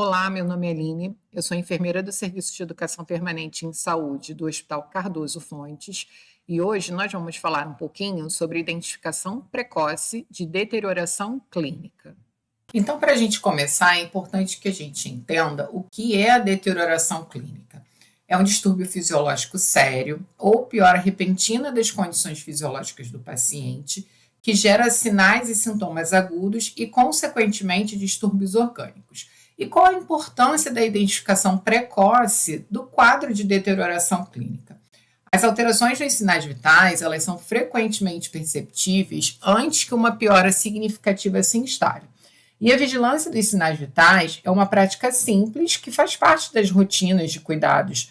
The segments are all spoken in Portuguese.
Olá, meu nome é Aline, eu sou enfermeira do Serviço de Educação Permanente em Saúde do Hospital Cardoso Fontes e hoje nós vamos falar um pouquinho sobre identificação precoce de deterioração clínica. Então, para a gente começar, é importante que a gente entenda o que é a deterioração clínica. É um distúrbio fisiológico sério ou piora repentina das condições fisiológicas do paciente que gera sinais e sintomas agudos e, consequentemente, distúrbios orgânicos. E qual a importância da identificação precoce do quadro de deterioração clínica? As alterações nos sinais vitais, elas são frequentemente perceptíveis antes que uma piora significativa se instale. E a vigilância dos sinais vitais é uma prática simples que faz parte das rotinas de cuidados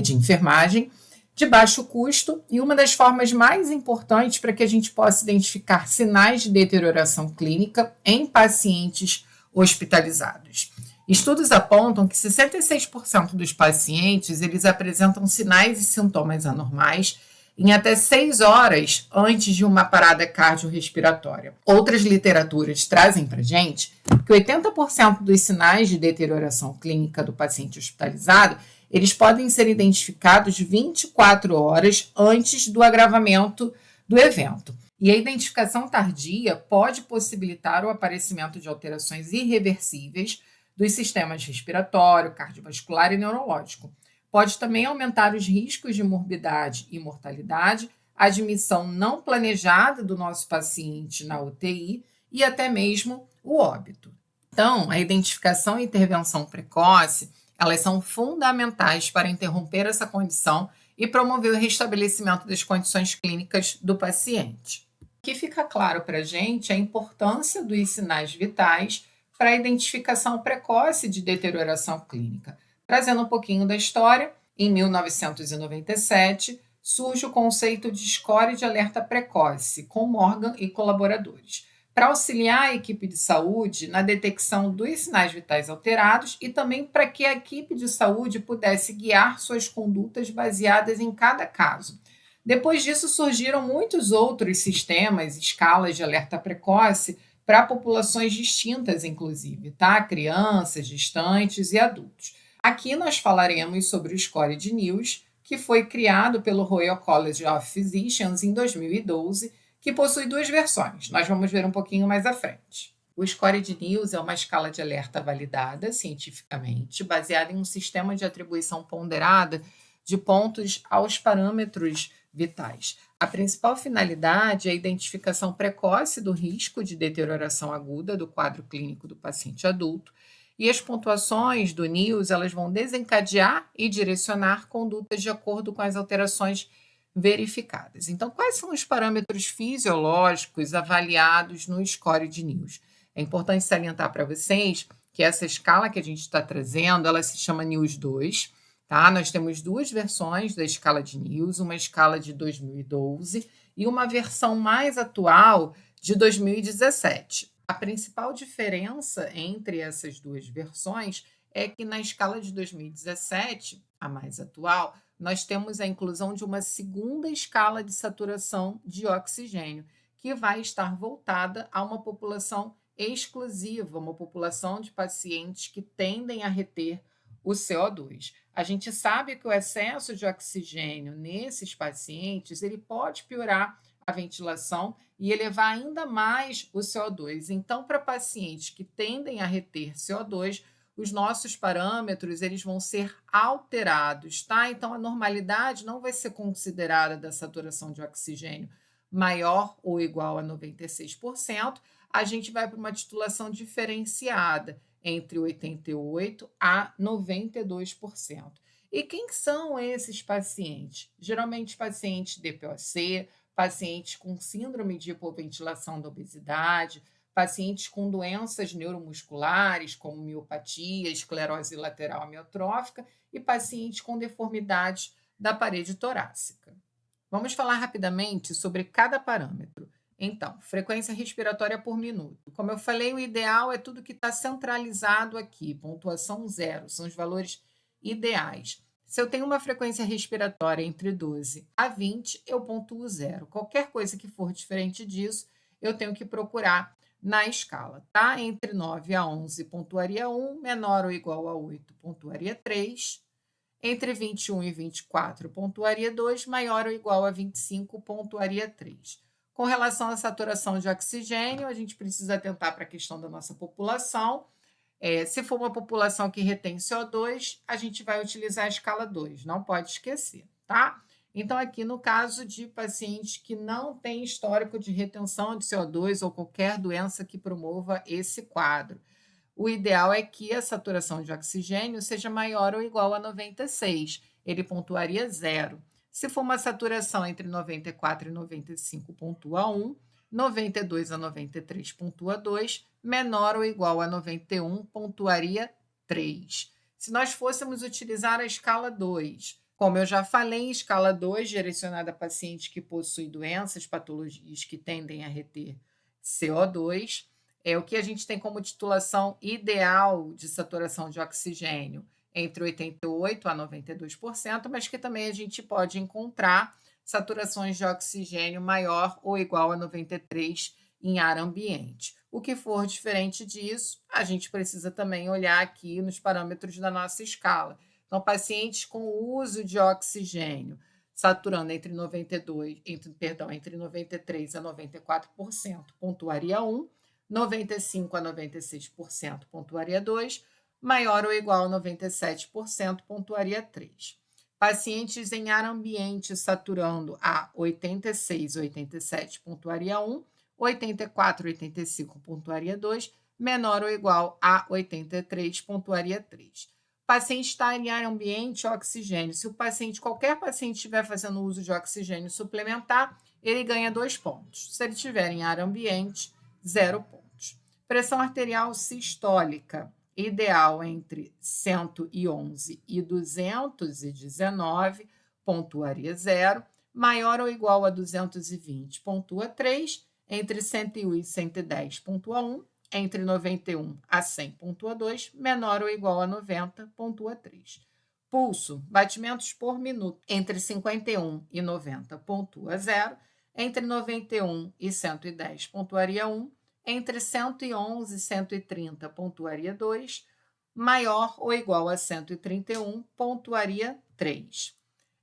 de enfermagem, de baixo custo e uma das formas mais importantes para que a gente possa identificar sinais de deterioração clínica em pacientes hospitalizados. Estudos apontam que 66% dos pacientes eles apresentam sinais e sintomas anormais em até 6 horas antes de uma parada cardiorrespiratória. Outras literaturas trazem para a gente que 80% dos sinais de deterioração clínica do paciente hospitalizado eles podem ser identificados 24 horas antes do agravamento do evento. E a identificação tardia pode possibilitar o aparecimento de alterações irreversíveis dos sistemas respiratório, cardiovascular e neurológico. Pode também aumentar os riscos de morbidade e mortalidade, admissão não planejada do nosso paciente na UTI e até mesmo o óbito. Então, a identificação e intervenção precoce, elas são fundamentais para interromper essa condição e promover o restabelecimento das condições clínicas do paciente. O que fica claro para a gente é a importância dos sinais vitais para a identificação precoce de deterioração clínica. Trazendo um pouquinho da história, em 1997, surge o conceito de score de alerta precoce, com Morgan e colaboradores, para auxiliar a equipe de saúde na detecção dos sinais vitais alterados e também para que a equipe de saúde pudesse guiar suas condutas baseadas em cada caso. Depois disso, surgiram muitos outros sistemas, escalas de alerta precoce, para populações distintas, inclusive, tá? Crianças, gestantes e adultos. Aqui nós falaremos sobre o Score de News, que foi criado pelo Royal College of Physicians em 2012, que possui 2 versões. Nós vamos ver um pouquinho mais à frente. O Score de News é uma escala de alerta validada cientificamente, baseada em um sistema de atribuição ponderada de pontos aos parâmetros vitais. A principal finalidade é a identificação precoce do risco de deterioração aguda do quadro clínico do paciente adulto, e as pontuações do NIOS elas vão desencadear e direcionar condutas de acordo com as alterações verificadas. Então, quais são os parâmetros fisiológicos avaliados no score de NIOS? É importante salientar para vocês que essa escala que a gente está trazendo, ela se chama NIOS 2, tá? Nós temos 2 versões da escala de NIOS, uma escala de 2012 e uma versão mais atual de 2017. A principal diferença entre essas 2 versões é que na escala de 2017, a mais atual, nós temos a inclusão de uma segunda escala de saturação de oxigênio, que vai estar voltada a uma população exclusiva, uma população de pacientes que tendem a reter o CO2. A gente sabe que o excesso de oxigênio nesses pacientes ele pode piorar a ventilação e elevar ainda mais o CO2. Então, para pacientes que tendem a reter CO2, os nossos parâmetros eles vão ser alterados, tá? Então, a normalidade não vai ser considerada da saturação de oxigênio maior ou igual a 96%, a gente vai para uma titulação diferenciada entre 88% a 92%. E quem são esses pacientes? Geralmente pacientes DPOC, pacientes com síndrome de hipoventilação da obesidade, pacientes com doenças neuromusculares, como miopatia, esclerose lateral amiotrófica e pacientes com deformidades da parede torácica. Vamos falar rapidamente sobre cada parâmetro. Então, frequência respiratória por minuto. Como eu falei, o ideal é tudo que está centralizado aqui, pontuação 0, são os valores ideais. Se eu tenho uma frequência respiratória entre 12 a 20, eu pontuo 0. Qualquer coisa que for diferente disso, eu tenho que procurar na escala, tá? Entre 9 a 11, pontuaria 1, menor ou igual a 8, pontuaria 3. Entre 21 e 24, pontuaria 2, maior ou igual a 25, pontuaria 3. Com relação à saturação de oxigênio, a gente precisa atentar para a questão da nossa população. Se for uma população que retém CO2, a gente vai utilizar a escala 2, não pode esquecer, tá? Então, aqui no caso de pacientes que não têm histórico de retenção de CO2 ou qualquer doença que promova esse quadro, o ideal é que a saturação de oxigênio seja maior ou igual a 96, ele pontuaria 0. Se for uma saturação entre 94 e 95, pontua 1, 92 a 93, pontua 2, menor ou igual a 91, pontuaria 3. Se nós fôssemos utilizar a escala 2, como eu já falei, em escala 2, direcionada a pacientes que possuem doenças, patologias que tendem a reter CO2, o que a gente tem como titulação ideal de saturação de oxigênio entre 88% a 92%, mas que também a gente pode encontrar saturações de oxigênio maior ou igual a 93% em ar ambiente. O que for diferente disso, a gente precisa também olhar aqui nos parâmetros da nossa escala. Então, pacientes com uso de oxigênio saturando entre 93% a 94%, pontuaria 1, 95% a 96%, pontuaria 2, maior ou igual a 97%, pontuaria 3. Pacientes em ar ambiente saturando a 86, 87, pontuaria 1, 84, 85, pontuaria 2, menor ou igual a 83, pontuaria 3. Paciente está em ar ambiente, oxigênio. Se qualquer paciente estiver fazendo uso de oxigênio suplementar, ele ganha 2 pontos. Se ele estiver em ar ambiente, 0 pontos. Pressão arterial sistólica, ideal entre 111 e 219, pontuaria 0. Maior ou igual a 220, pontua 3. Entre 101 e 110, pontua 1. Entre 91 a 100, pontua 2. Menor ou igual a 90, pontua 3. Pulso, batimentos por minuto, entre 51 e 90, pontua 0. Entre 91 e 110, pontuaria 1. Entre 111 e 130, pontuaria 2. Maior ou igual a 131, pontuaria 3.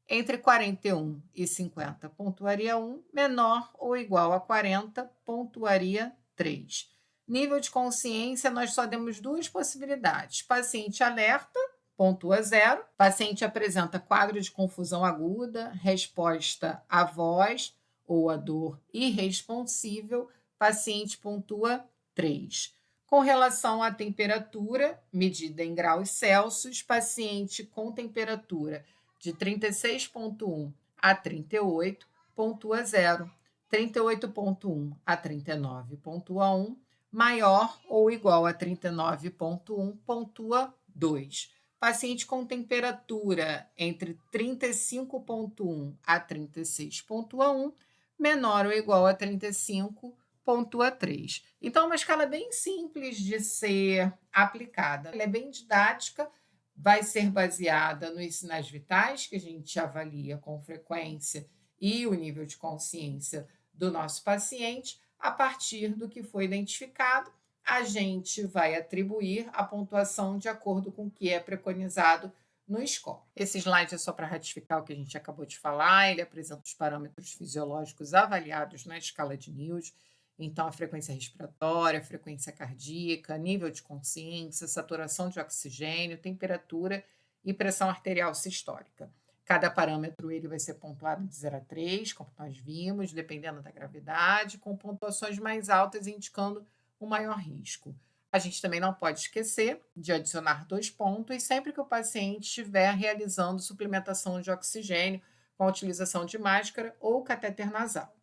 Entre 41 e 50, pontuaria 1. Menor ou igual a 40, pontuaria 3. Nível de consciência, nós só temos 2 possibilidades. Paciente alerta, pontua 0. Paciente apresenta quadro de confusão aguda, resposta à voz ou à dor irresponsível, paciente pontua 3. Com relação à temperatura, medida em graus Celsius, paciente com temperatura de 36,1 a 38, pontua 0. 38,1 a 39, pontua 1. Maior ou igual a 39,1, pontua 2. Paciente com temperatura entre 35,1 a 36,1, menor ou igual a 35, pontua 3. Então, é uma escala bem simples de ser aplicada. Ela é bem didática, vai ser baseada nos sinais vitais, que a gente avalia com frequência, e o nível de consciência do nosso paciente. A partir do que foi identificado, a gente vai atribuir a pontuação de acordo com o que é preconizado no score. Esse slide é só para ratificar o que a gente acabou de falar. Ele apresenta os parâmetros fisiológicos avaliados na escala de News. Então, a frequência respiratória, a frequência cardíaca, nível de consciência, saturação de oxigênio, temperatura e pressão arterial sistólica. Cada parâmetro ele vai ser pontuado de 0 a 3, como nós vimos, dependendo da gravidade, com pontuações mais altas indicando um maior risco. A gente também não pode esquecer de adicionar 2 pontos sempre que o paciente estiver realizando suplementação de oxigênio com a utilização de máscara ou catéter nasal.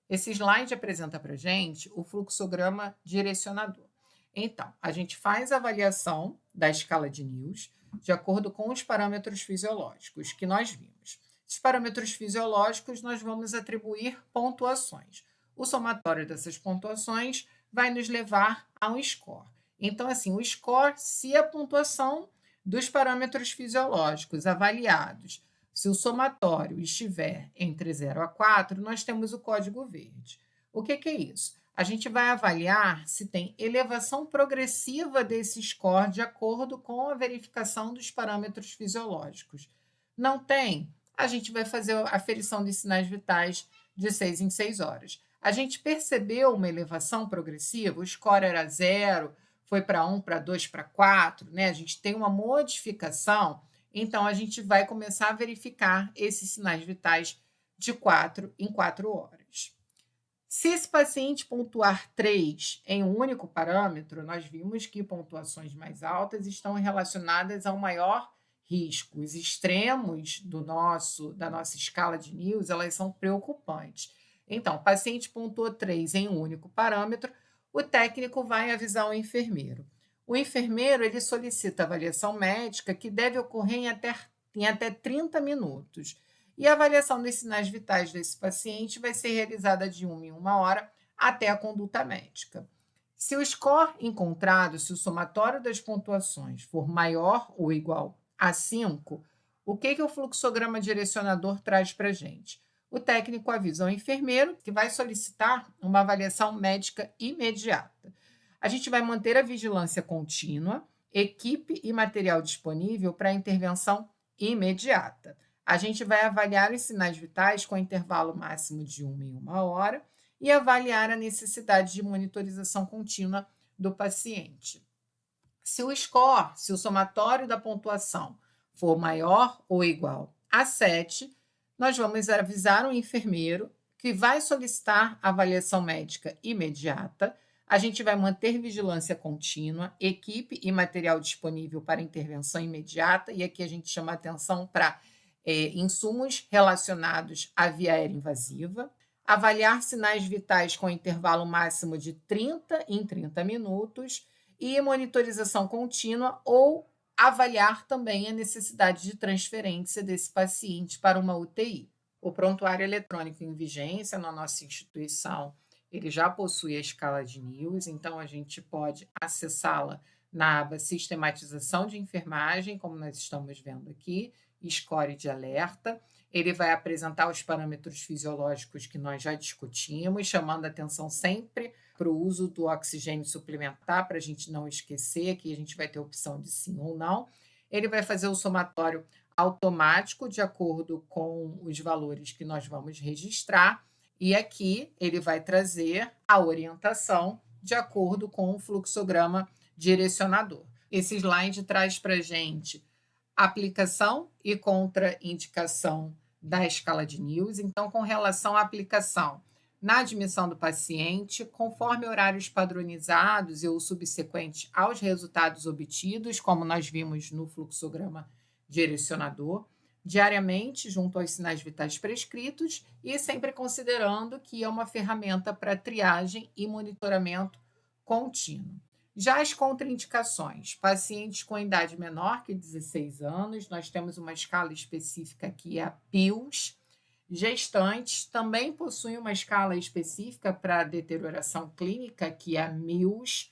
Esse slide apresenta para a gente o fluxograma direcionador. Então, a gente faz a avaliação da escala de News de acordo com os parâmetros fisiológicos que nós vimos. Esses parâmetros fisiológicos nós vamos atribuir pontuações. O somatório dessas pontuações vai nos levar a um score. Então, assim, o score, se a pontuação dos parâmetros fisiológicos avaliados, se o somatório estiver entre 0 a 4, nós temos o código verde. O que é isso? A gente vai avaliar se tem elevação progressiva desse score de acordo com a verificação dos parâmetros fisiológicos. Não tem? A gente vai fazer a aferição dos sinais vitais de 6 em 6 horas. A gente percebeu uma elevação progressiva, o score era 0, foi para 1, para 2, para 4, né? A gente tem uma modificação, então a gente vai começar a verificar esses sinais vitais de 4 em 4 horas. Se esse paciente pontuar 3 em um único parâmetro, nós vimos que pontuações mais altas estão relacionadas ao maior risco. Os extremos da nossa escala de News, elas são preocupantes. Então, o paciente pontuou 3 em um único parâmetro, o técnico vai avisar o enfermeiro. O enfermeiro ele solicita avaliação médica que deve ocorrer em até 30 minutos. E a avaliação dos sinais vitais desse paciente vai ser realizada de 1 em 1 hora até a conduta médica. Se o score encontrado, se o somatório das pontuações for maior ou igual a 5, o que o fluxograma direcionador traz para a gente? O técnico avisa ao enfermeiro que vai solicitar uma avaliação médica imediata. A gente vai manter a vigilância contínua, equipe e material disponível para a intervenção imediata. A gente vai avaliar os sinais vitais com intervalo máximo de 1 em 1 hora e avaliar a necessidade de monitorização contínua do paciente. Se o somatório da pontuação for maior ou igual a 7, nós vamos avisar o enfermeiro que vai solicitar avaliação médica imediata. A gente vai manter vigilância contínua, equipe e material disponível para intervenção imediata, e aqui a gente chama atenção para insumos relacionados à via aérea invasiva, avaliar sinais vitais com intervalo máximo de 30 em 30 minutos e monitorização contínua ou avaliar também a necessidade de transferência desse paciente para uma UTI. O prontuário eletrônico em vigência na nossa instituição, ele já possui a escala de News, então a gente pode acessá-la na aba Sistematização de Enfermagem, como nós estamos vendo aqui, score de alerta. Ele vai apresentar os parâmetros fisiológicos que nós já discutimos, chamando a atenção sempre para o uso do oxigênio suplementar, para a gente não esquecer que a gente vai ter opção de sim ou não. Ele vai fazer o somatório automático de acordo com os valores que nós vamos registrar, e aqui ele vai trazer a orientação de acordo com o fluxograma direcionador. Esse slide traz para a gente aplicação e contraindicação da escala de News. Então, com relação à aplicação na admissão do paciente, conforme horários padronizados e ou subsequentes aos resultados obtidos, como nós vimos no fluxograma direcionador, diariamente junto aos sinais vitais prescritos e sempre considerando que é uma ferramenta para triagem e monitoramento contínuo. Já as contraindicações, pacientes com idade menor que 16 anos, nós temos uma escala específica que é a PILS. Gestantes também possuem uma escala específica para deterioração clínica, que é a MIWS,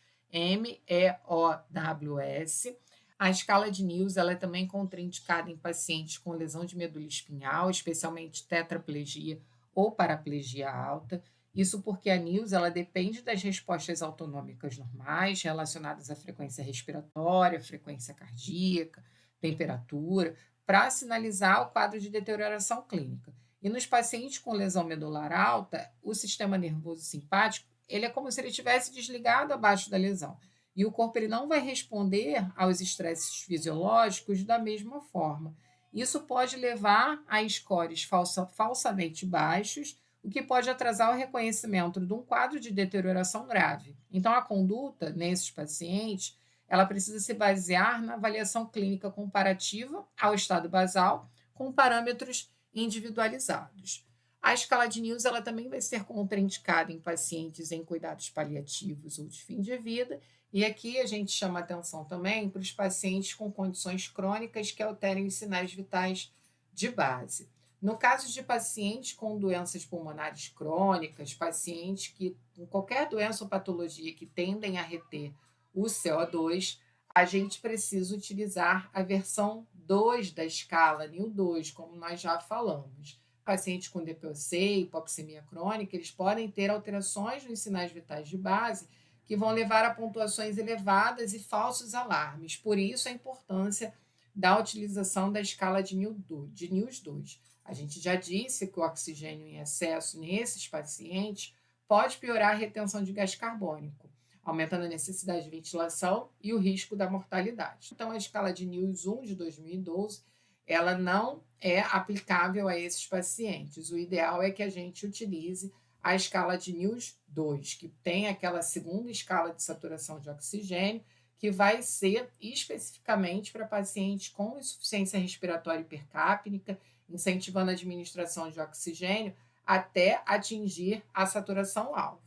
MEOWS. A escala de News ela é também contraindicada em pacientes com lesão de medula espinhal, especialmente tetraplegia ou paraplegia alta. Isso porque a News ela depende das respostas autonômicas normais relacionadas à frequência respiratória, frequência cardíaca, temperatura, para sinalizar o quadro de deterioração clínica. E nos pacientes com lesão medular alta, o sistema nervoso simpático ele é como se ele tivesse desligado abaixo da lesão. E o corpo ele não vai responder aos estresses fisiológicos da mesma forma. Isso pode levar a scores falsamente baixos, o que pode atrasar o reconhecimento de um quadro de deterioração grave. Então, a conduta nesses pacientes, ela precisa se basear na avaliação clínica comparativa ao estado basal, com parâmetros individualizados. A escala de News ela também vai ser contraindicada em pacientes em cuidados paliativos ou de fim de vida, e aqui a gente chama atenção também para os pacientes com condições crônicas que alterem os sinais vitais de base. No caso de pacientes com doenças pulmonares crônicas, pacientes que com qualquer doença ou patologia que tendem a reter o CO2, a gente precisa utilizar a versão 2 da escala NIL2, como nós já falamos. Pacientes com DPOC e hipoxemia crônica, eles podem ter alterações nos sinais vitais de base que vão levar a pontuações elevadas e falsos alarmes. Por isso, a importância da utilização da escala de NIOS 2. A gente já disse que o oxigênio em excesso nesses pacientes pode piorar a retenção de gás carbônico, aumentando a necessidade de ventilação e o risco da mortalidade. Então, a escala de NIOS 1 de 2012, ela não é aplicável a esses pacientes. O ideal é que a gente utilize a escala de NIOS 2, que tem aquela segunda escala de saturação de oxigênio, que vai ser especificamente para pacientes com insuficiência respiratória hipercápnica, incentivando a administração de oxigênio até atingir a saturação alvo.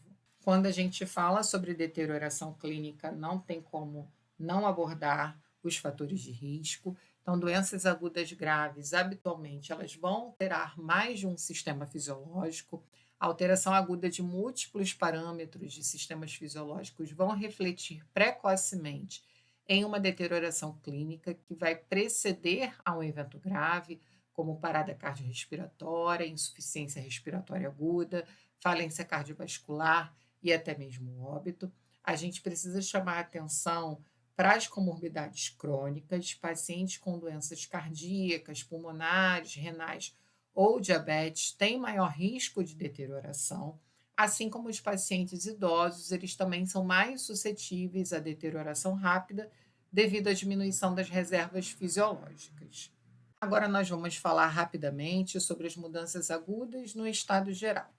Quando a gente fala sobre deterioração clínica, não tem como não abordar os fatores de risco. Então, doenças agudas graves, habitualmente, elas vão alterar mais de um sistema fisiológico. A alteração aguda de múltiplos parâmetros de sistemas fisiológicos vão refletir precocemente em uma deterioração clínica que vai preceder a um evento grave, como parada cardiorrespiratória, insuficiência respiratória aguda, falência cardiovascular e até mesmo óbito. A gente precisa chamar a atenção para as comorbidades crônicas, pacientes com doenças cardíacas, pulmonares, renais ou diabetes têm maior risco de deterioração, assim como os pacientes idosos, eles também são mais suscetíveis à deterioração rápida devido à diminuição das reservas fisiológicas. Agora nós vamos falar rapidamente sobre as mudanças agudas no estado geral.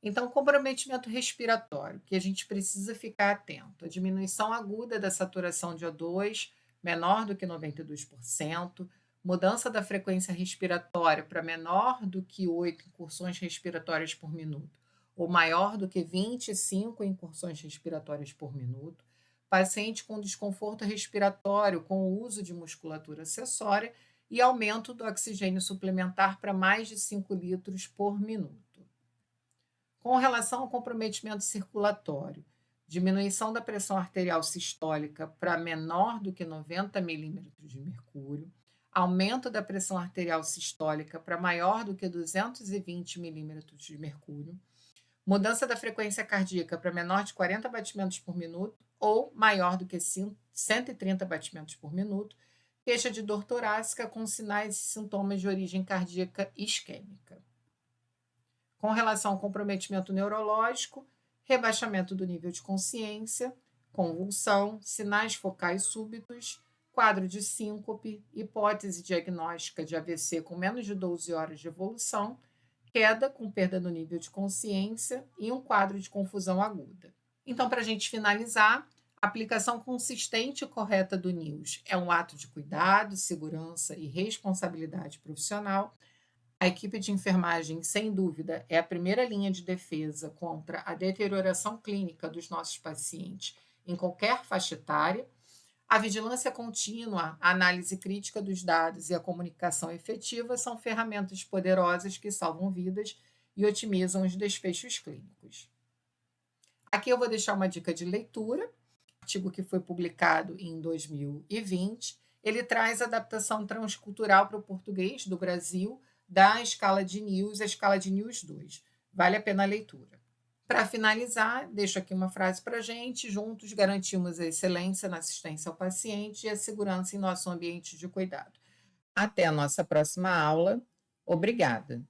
Então, comprometimento respiratório, que a gente precisa ficar atento. A diminuição aguda da saturação de O2, menor do que 92%, mudança da frequência respiratória para menor do que 8 incursões respiratórias por minuto, ou maior do que 25 incursões respiratórias por minuto, paciente com desconforto respiratório com o uso de musculatura acessória e aumento do oxigênio suplementar para mais de 5 litros por minuto. Com relação ao comprometimento circulatório, diminuição da pressão arterial sistólica para menor do que 90 milímetros de mercúrio, aumento da pressão arterial sistólica para maior do que 220 milímetros de mercúrio, mudança da frequência cardíaca para menor de 40 batimentos por minuto ou maior do que 130 batimentos por minuto, queixa de dor torácica com sinais e sintomas de origem cardíaca isquêmica. Com relação ao comprometimento neurológico, rebaixamento do nível de consciência, convulsão, sinais focais súbitos, quadro de síncope, hipótese diagnóstica de AVC com menos de 12 horas de evolução, queda com perda do nível de consciência e um quadro de confusão aguda. Então, para a gente finalizar, a aplicação consistente e correta do NIOS é um ato de cuidado, segurança e responsabilidade profissional. A equipe de enfermagem, sem dúvida, é a primeira linha de defesa contra a deterioração clínica dos nossos pacientes em qualquer faixa etária. A vigilância contínua, a análise crítica dos dados e a comunicação efetiva são ferramentas poderosas que salvam vidas e otimizam os desfechos clínicos. Aqui eu vou deixar uma dica de leitura, artigo que foi publicado em 2020. Ele traz adaptação transcultural para o português do Brasil, da escala de NIOS, a escala de NIOS 2. Vale a pena a leitura. Para finalizar, deixo aqui uma frase para a gente. Juntos garantimos a excelência na assistência ao paciente e a segurança em nosso ambiente de cuidado. Até a nossa próxima aula. Obrigada.